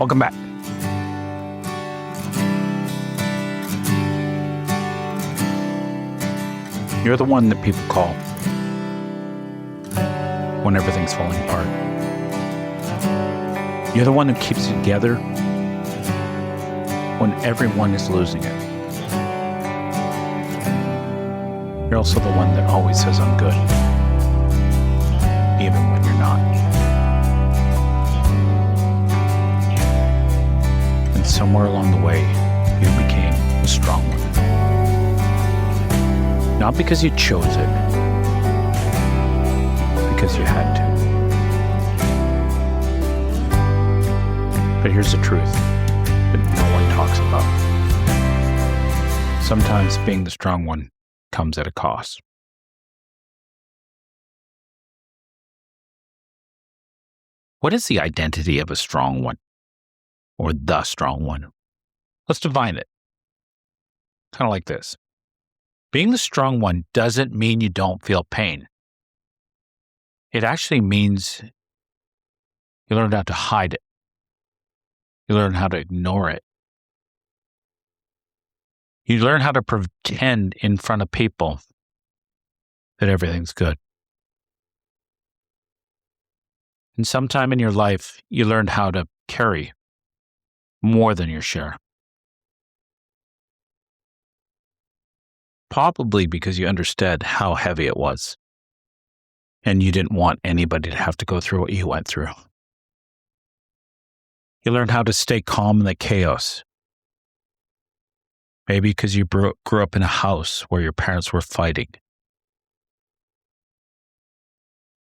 Welcome back. You're the one that people call when everything's falling apart. You're the one who keeps it together when everyone is losing it. You're also the one that always says, I'm good, even when you're not. And somewhere along the way, you became the strong one. Not because you chose it, because you had to. But here's the truth that no one talks about. Sometimes being the strong one comes at a cost. What is the identity of a strong one or the strong one? Let's define it. Kind of like this. Being the strong one doesn't mean you don't feel pain. It actually means you learn how to hide it. You learn how to ignore it. You learn how to pretend in front of people that everything's good. And sometime in your life, you learned how to carry more than your share. Probably because you understood how heavy it was. And you didn't want anybody to have to go through what you went through. You learned how to stay calm in the chaos. Maybe because you grew up in a house where your parents were fighting.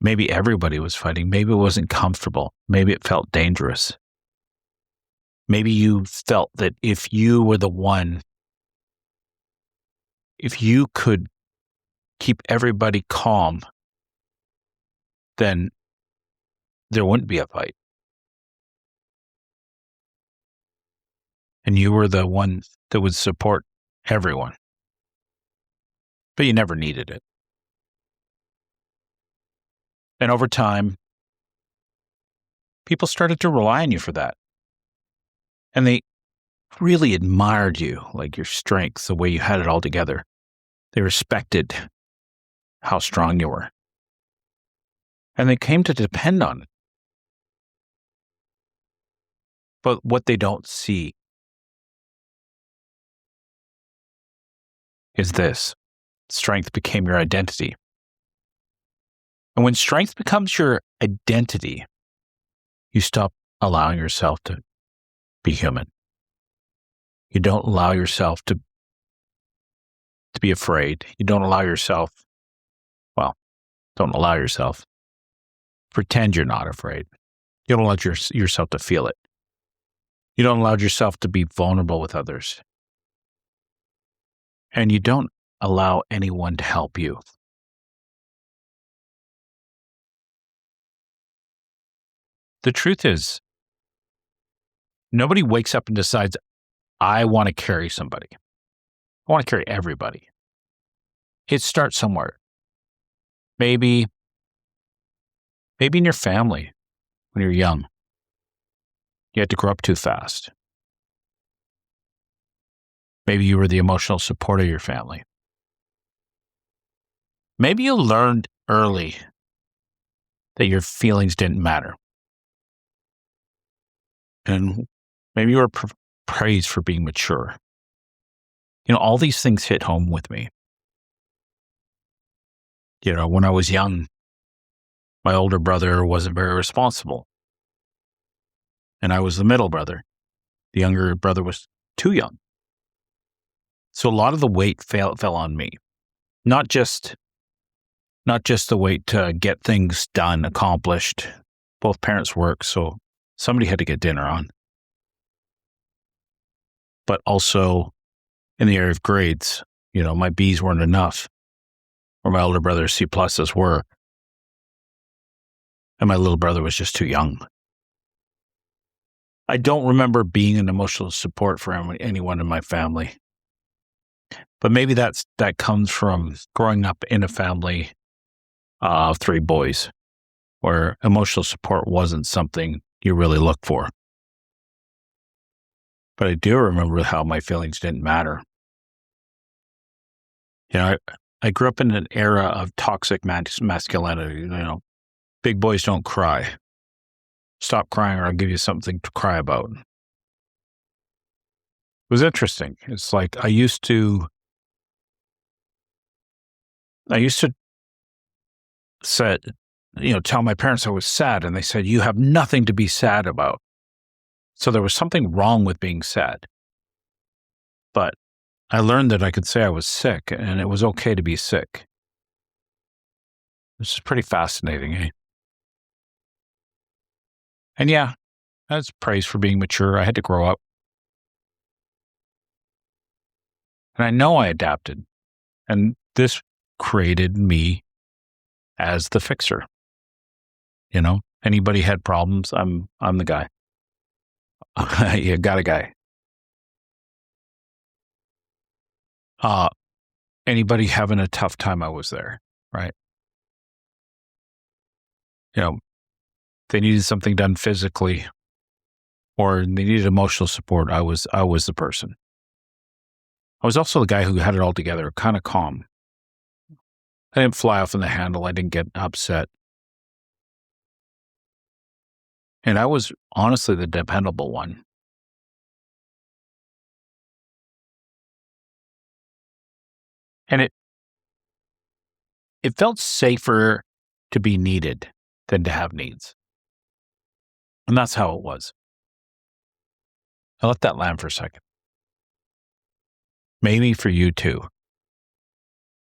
Maybe everybody was fighting. Maybe it wasn't comfortable. Maybe it felt dangerous. Maybe you felt that if you were the one, if you could keep everybody calm, then there wouldn't be a fight. And you were the one that would support everyone. But you never needed it. And over time, people started to rely on you for that. And they really admired you, like your strength, the way you had it all together. They respected how strong you were. And they came to depend on it. But what they don't see is this. Strength became your identity. And when strength becomes your identity, you stop allowing yourself to be human. You don't allow yourself to be afraid. You don't allow yourself, pretend you're not afraid. You don't allow yourself to feel it. You don't allow yourself to be vulnerable with others. And you don't allow anyone to help you. The truth is, nobody wakes up and decides, I want to carry somebody. I want to carry everybody. It starts somewhere. Maybe in your family when you're young. You had to grow up too fast. Maybe you were the emotional support of your family. Maybe you learned early that your feelings didn't matter. And maybe you were praised for being mature. All these things hit home with me. When I was young, my older brother wasn't very responsible. And I was the middle brother. The younger brother was too young. So a lot of the weight fell on me. Not just the weight to get things done, accomplished. Both parents worked, so somebody had to get dinner on. But also in the area of grades, my B's weren't enough, or my older brother's C pluses were. And my little brother was just too young. I don't remember being an emotional support for anyone in my family. But maybe that comes from growing up in a family of 3 boys, where emotional support wasn't something you really look for. But I do remember how my feelings didn't matter. I grew up in an era of toxic masculinity. Big boys don't cry. Stop crying or I'll give you something to cry about. It was interesting. It's like I used to said, tell my parents I was sad, and they said, you have nothing to be sad about. So there was something wrong with being sad. But I learned that I could say I was sick, and it was okay to be sick. This is pretty fascinating, eh? And yeah, that's praise for being mature. I had to grow up. And I know I adapted. And this created me as the fixer. Anybody had problems, I'm the guy. You got a guy. Anybody having a tough time, I was there, right? They needed something done physically or they needed emotional support. I was the person. I was also the guy who had it all together, kind of calm. I didn't fly off in the handle. I didn't get upset. And I was honestly the dependable one. And it felt safer to be needed than to have needs. And that's how it was. I let that land for a second. Maybe for you too.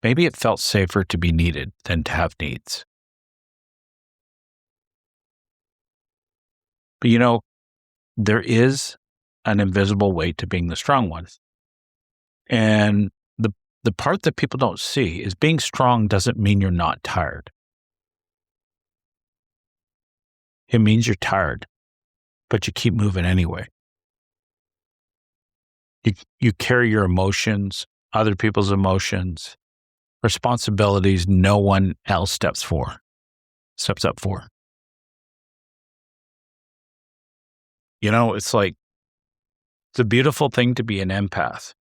Maybe it felt safer to be needed than to have needs. But there is an invisible weight to being the strong one. And the part that people don't see is being strong doesn't mean you're not tired. It means you're tired, but you keep moving anyway. You carry your emotions, other people's emotions, responsibilities no one else steps up for. It's like it's a beautiful thing to be an empath,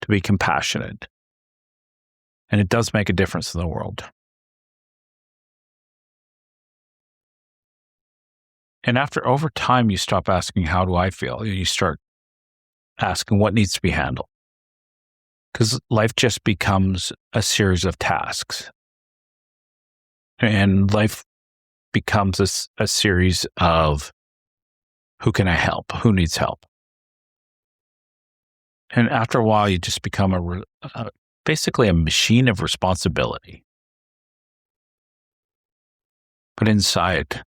to be compassionate. And it does make a difference in the world. And over time, you stop asking, how do I feel? You start asking what needs to be handled. Because life just becomes a series of tasks. And life becomes a series of who can I help? Who needs help? And after a while, you just become basically a machine of responsibility. But inside,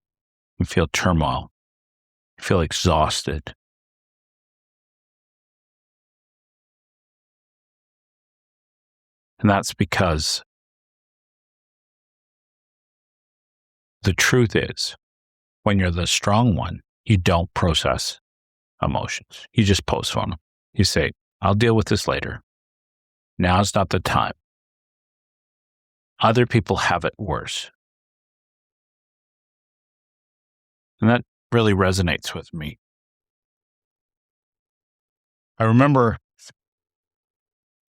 you feel turmoil. You feel exhausted. And that's because the truth is, when you're the strong one, you don't process emotions. You just postpone them. You say, I'll deal with this later. Now's not the time. Other people have it worse. And that really resonates with me. I remember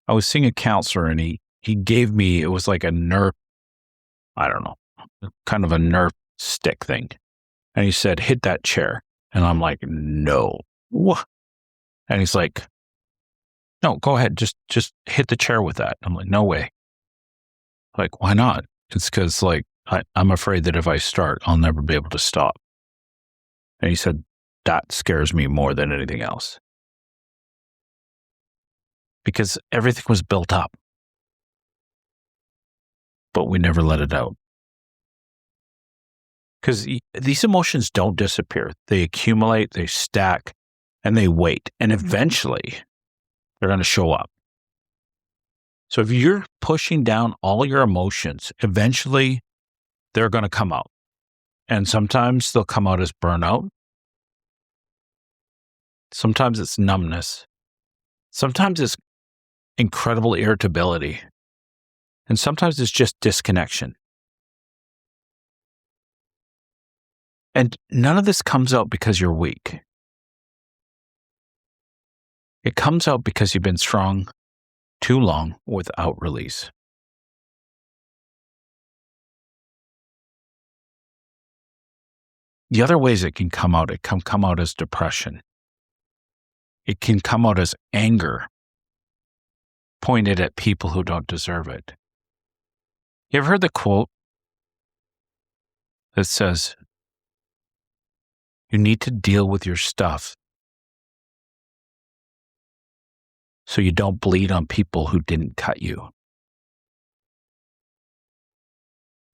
I was seeing a counselor and he gave me, it was like a Nerf, I don't know, kind of a Nerf stick thing. And he said, hit that chair. And I'm like, no. What? And he's like, no, go ahead. Just hit the chair with that. I'm like, no way. Like, why not? It's because I'm afraid that if I start, I'll never be able to stop. And he said, that scares me more than anything else. Because everything was built up, but we never let it out. Because these emotions don't disappear. They accumulate, they stack, and they wait. And eventually, they're going to show up. So if you're pushing down all your emotions, eventually they're going to come out. And sometimes they'll come out as burnout. Sometimes it's numbness. Sometimes it's incredible irritability. And sometimes it's just disconnection. And none of this comes out because you're weak. It comes out because you've been strong too long without release. The other ways it can come out, it can come out as depression. It can come out as anger pointed at people who don't deserve it. You ever heard the quote that says, you need to deal with your stuff so you don't bleed on people who didn't cut you?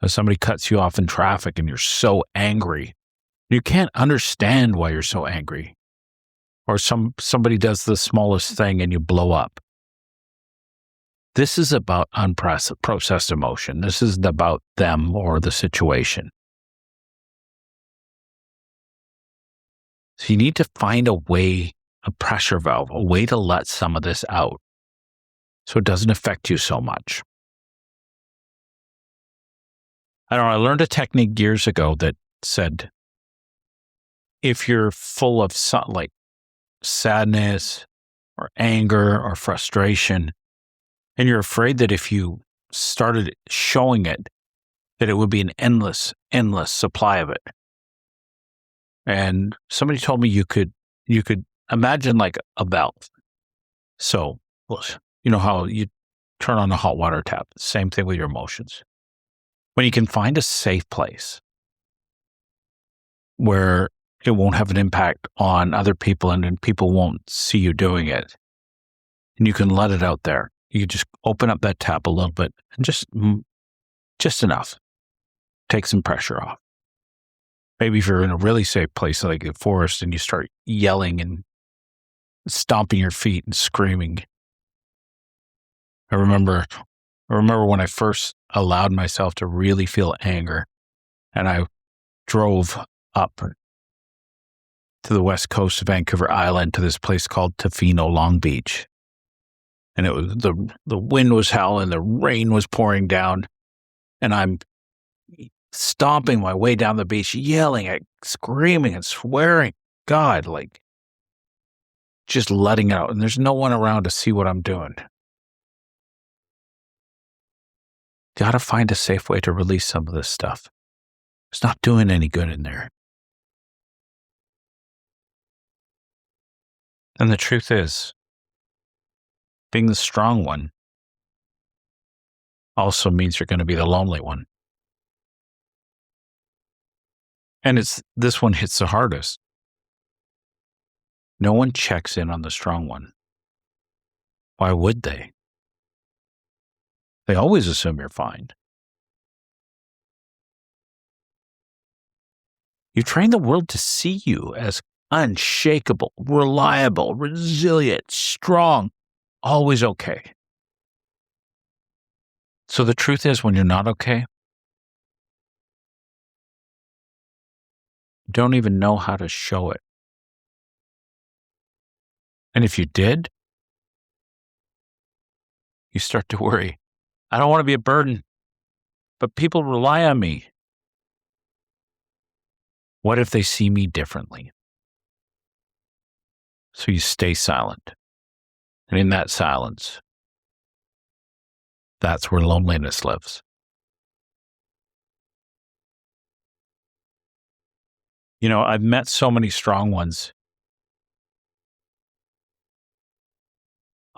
If somebody cuts you off in traffic and you're so angry, you can't understand why you're so angry. Or somebody does the smallest thing and you blow up. This is about unprocessed emotion. This isn't about them or the situation. So you need to find a way, a pressure valve, a way to let some of this out so it doesn't affect you so much. I don't know, I learned a technique years ago that said, if you're full of like sadness or anger or frustration, and you're afraid that if you started showing it, that it would be an endless supply of it. And somebody told me you could imagine like a valve. So, you know how you turn on a hot water tap, same thing with your emotions. When you can find a safe place where it won't have an impact on other people and then people won't see you doing it, and you can let it out there. You just open up that tap a little bit and just enough. Take some pressure off. Maybe if you're in a really safe place like the forest and you start yelling and stomping your feet and screaming. I remember when I first allowed myself to really feel anger, and I drove up to the west coast of Vancouver Island to this place called Tofino, Long Beach. And it was the wind was howling, the rain was pouring down, and I'm stomping my way down the beach, yelling, screaming and swearing, God, like just letting it out. And there's no one around to see what I'm doing. Got to find a safe way to release some of this stuff. It's not doing any good in there. And the truth is, being the strong one also means you're going to be the lonely one. And this one hits the hardest. No one checks in on the strong one. Why would they? They always assume you're fine. You train the world to see you as unshakable, reliable, resilient, strong, always okay. So the truth is, when you're not okay, you don't even know how to show it. And if you did, you start to worry. I don't want to be a burden, but people rely on me. What if they see me differently? So you stay silent. And in that silence, that's where loneliness lives. You know, I've met so many strong ones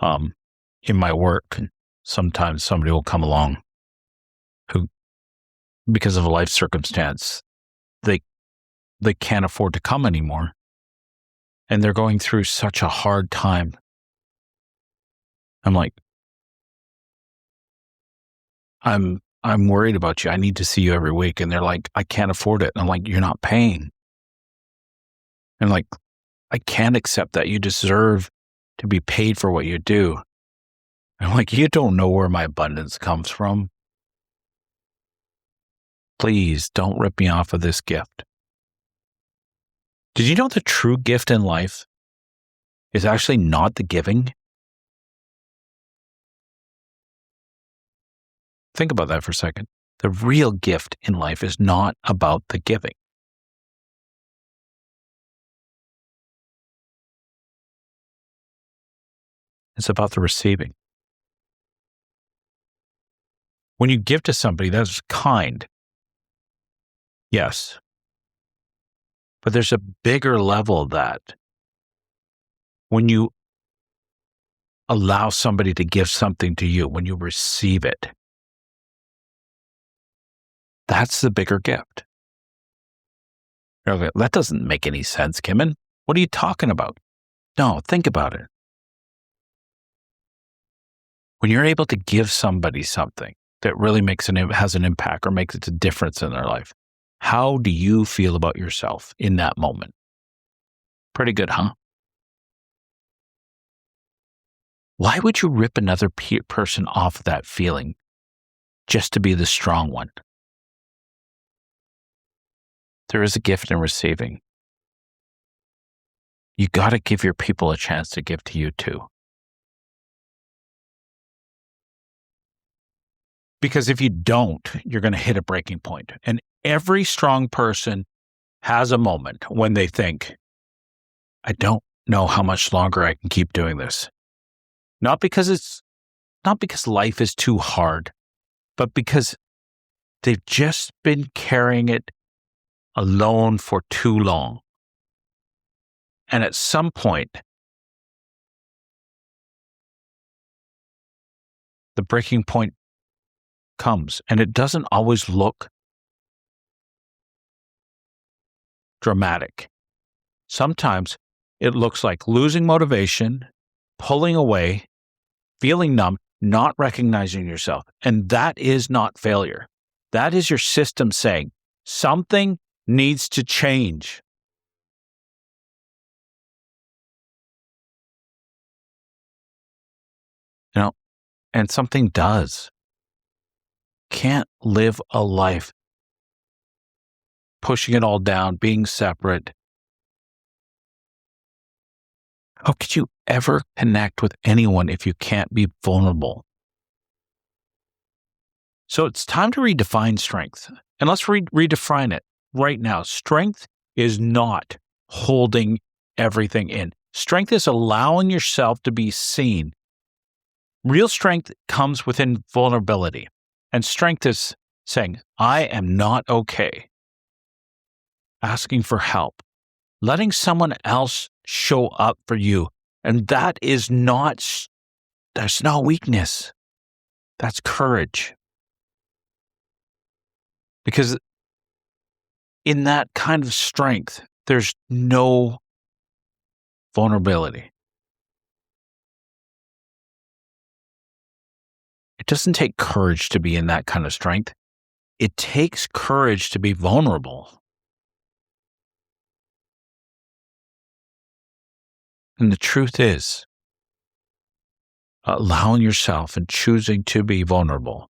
in my work. Sometimes somebody will come along who, because of a life circumstance, they can't afford to come anymore. And they're going through such a hard time. I'm like, I'm worried about you. I need to see you every week. And they're like, I can't afford it. And I'm like, you're not paying. And like, I can't accept that. You deserve to be paid for what you do. And I'm like, you don't know where my abundance comes from. Please don't rip me off of this gift. Did you know the true gift in life is actually not the giving? Think about that for a second. The real gift in life is not about the giving. It's about the receiving. When you give to somebody, that's kind. Yes. But there's a bigger level of that. When you allow somebody to give something to you, when you receive it, that's the bigger gift. Okay, that doesn't make any sense, Kimen. What are you talking about? No, think about it. When you're able to give somebody something that really has an impact or makes a difference in their life, how do you feel about yourself in that moment? Pretty good, huh? Why would you rip another person off of that feeling just to be the strong one? There is a gift in receiving. You got to give your people a chance to give to you too. Because if you don't, you're going to hit a breaking point. And every strong person has a moment when they think, I don't know how much longer I can keep doing this. Not because life is too hard, but because they've just been carrying it alone for too long. And at some point, the breaking point comes, and it doesn't always look dramatic. Sometimes it looks like losing motivation, pulling away, feeling numb, not recognizing yourself. And that is not failure. That is your system saying something needs to change. And something does. Can't live a life pushing it all down, being separate. How could you ever connect with anyone if you can't be vulnerable? So it's time to redefine strength. And let's redefine it right now. Strength is not holding everything in. Strength is allowing yourself to be seen. Real strength comes within vulnerability. And strength is saying, I am not okay. Asking for help. Letting someone else show up for you. And that's not weakness. That's courage. Because in that kind of strength, there's no vulnerability. It doesn't take courage to be in that kind of strength. It takes courage to be vulnerable. And the truth is, allowing yourself and choosing to be vulnerable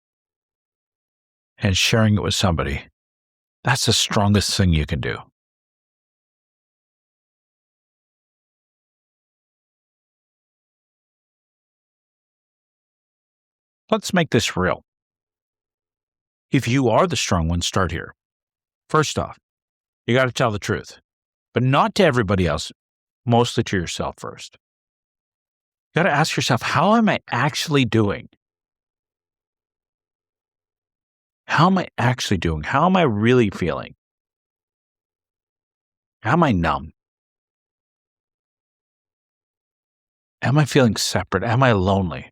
and sharing it with somebody, that's the strongest thing you can do. Let's make this real. If you are the strong one, start here. First off, you got to tell the truth, but not to everybody else, mostly to yourself first. You got to ask yourself, how am I actually doing? How am I actually doing? How am I really feeling? Am I numb? Am I feeling separate? Am I lonely?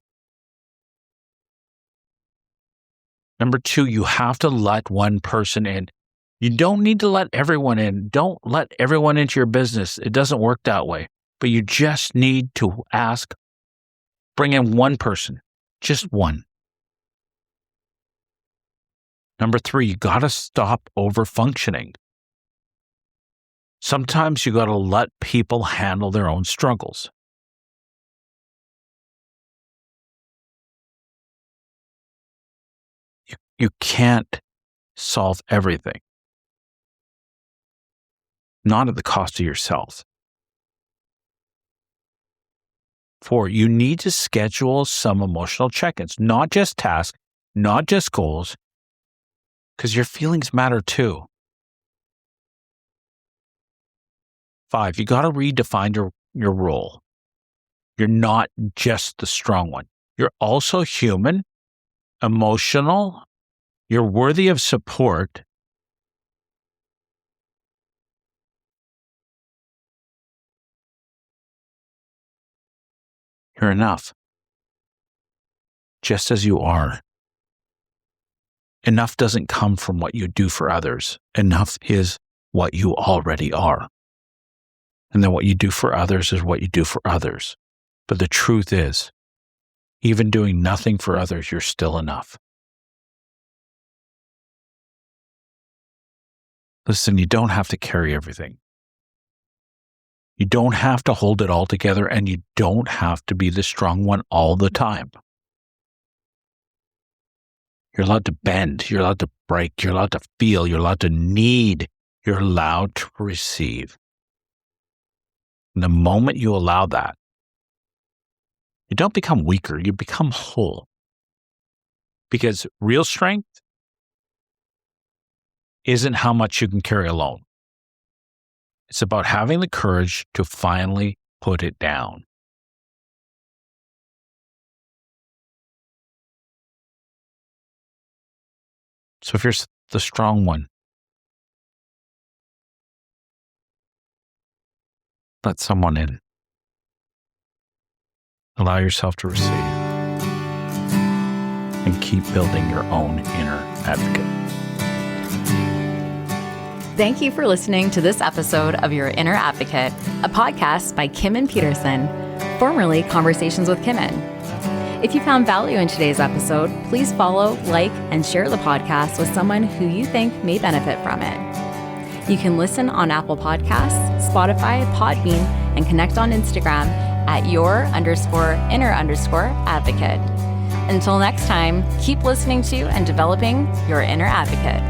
Number 2, you have to let one person in. You don't need to let everyone in. Don't let everyone into your business. It doesn't work that way. But you just need to bring in one person, just one. Number 3, you got to stop over-functioning. Sometimes you got to let people handle their own struggles. You can't solve everything. Not at the cost of yourself. 4, you need to schedule some emotional check-ins, not just tasks, not just goals, because your feelings matter too. 5, you got to redefine your role. You're not just the strong one. You're also human, emotional. You're worthy of support. You're enough, just as you are. Enough doesn't come from what you do for others. Enough is what you already are. And then what you do for others is what you do for others. But the truth is, even doing nothing for others, you're still enough. Listen, you don't have to carry everything. You don't have to hold it all together, and you don't have to be the strong one all the time. You're allowed to bend. You're allowed to break. You're allowed to feel. You're allowed to need. You're allowed to receive. And the moment you allow that, you don't become weaker. You become whole. Because real strength isn't how much you can carry alone. It's about having the courage to finally put it down. So if you're the strong one, let someone in. Allow yourself to receive. And keep building your own inner advocate. Thank you for listening to this episode of Your Inner Advocate, a podcast by Kimen Peterson, formerly Conversations with Kimen. If you found value in today's episode, please follow, like, and share the podcast with someone who you think may benefit from it. You can listen on Apple Podcasts, Spotify, Podbean, and connect on Instagram at your_inner_advocate. Until next time, keep listening to and developing your inner advocate.